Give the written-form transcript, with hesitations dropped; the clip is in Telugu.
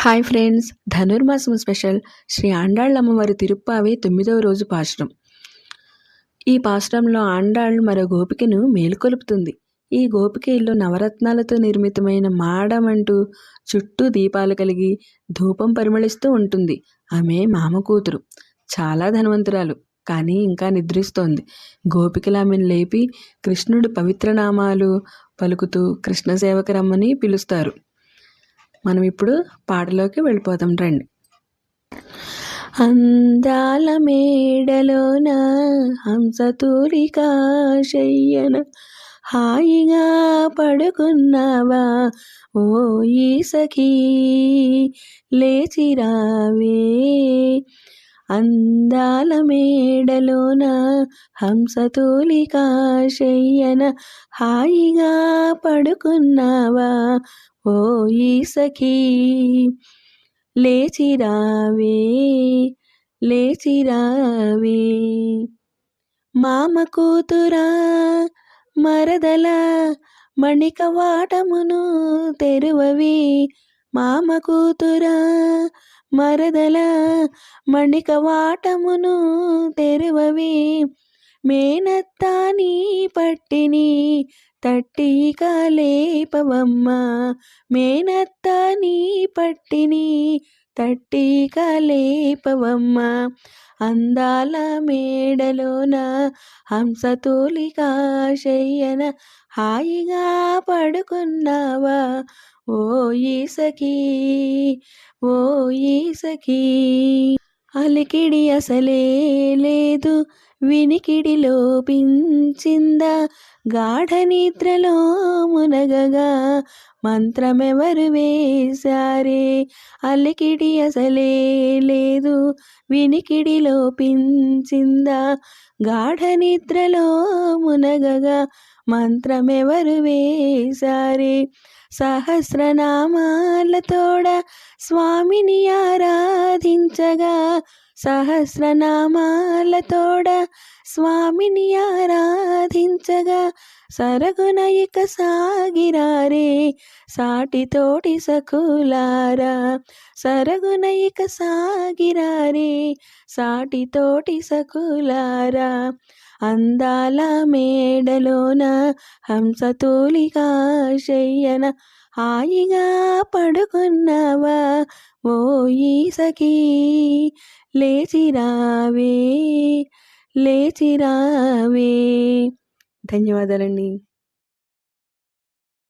హాయ్ ఫ్రెండ్స్, ధనుర్మాసం స్పెషల్ శ్రీ ఆండాళ్ళమ్మవారి తిరుప్పావే 9వ రోజు పాశురం. ఈ పాశురంలో ఆండాళ్ మరో గోపికను మేలుకొలుపుతుంది. ఈ గోపిక ఇల్లు నవరత్నాలతో నిర్మితమైన మాడమంటూ చుట్టూ దీపాలు కలిగి ధూపం పరిమళిస్తూ ఉంటుంది. ఆమె మామ కూతురు, చాలా ధనవంతురాలు, కానీ ఇంకా నిద్రిస్తోంది. గోపికలు ఆమెను లేపి కృష్ణుడు పవిత్రనామాలు పలుకుతూ కృష్ణ సేవకు రమ్మని పిలుస్తారు. మనం ఇప్పుడు పాటలోకి వెళ్ళిపోతాం రండి. అందాల మేడలోన హంసతూలిక శయ్యన హాయిగా పడుకున్నావా ఓ ఈ సఖీ లేచిరావే. అందాల మేడలోన హంసతూలిక శయ్యన హాయిగా పడుకున్నావా ఓ ఈ సఖీ లేచిరావే లేచిరావే. మామ కూతురా మరదల మణికవాటమును తెరువవి. మామ కూతురా మరదల మణికవాటమును తెరువవి. మేనత్తా నీ పట్టిని తట్టిక లేపవమ్మ. మేనత్తా నీ పట్టిని తట్టిక లేపవమ్మ. అందాల మేడలోన హంసతూలిక శయ్యన హాయిగా పడుకున్నావా ఓ ఈ సఖీ ఓ ఈ సఖీ. అలికిడి అసలే లేదు, వినికిడి లోపించిందా, గాఢ నిద్రలో మునగగా మంత్రమెవరు వేశారే. అలికిడి అసలే లేదు, వినికిడి లోపించిందా, గాఢ నిద్రలో మునగగా మంత్రమెవరు వేశారే. సహస్రనామాలతోడ స్వామిని ఆరాధించగా, సహస్రనామాలతోడ స్వామిని ఆరాధించగా సరగున ఇక సాగిరారే సాటితోటి సకులారా. సరగున ఇక సాగిరారే సాటితోటి సకులారా. అందాల మేడలోన హంసతూలిక శయ్యన హాయిగా పడుకున్నావా ఓ ఈ సఖీ లేచిరావే లేచిరావే. ధన్యవాదాలండి.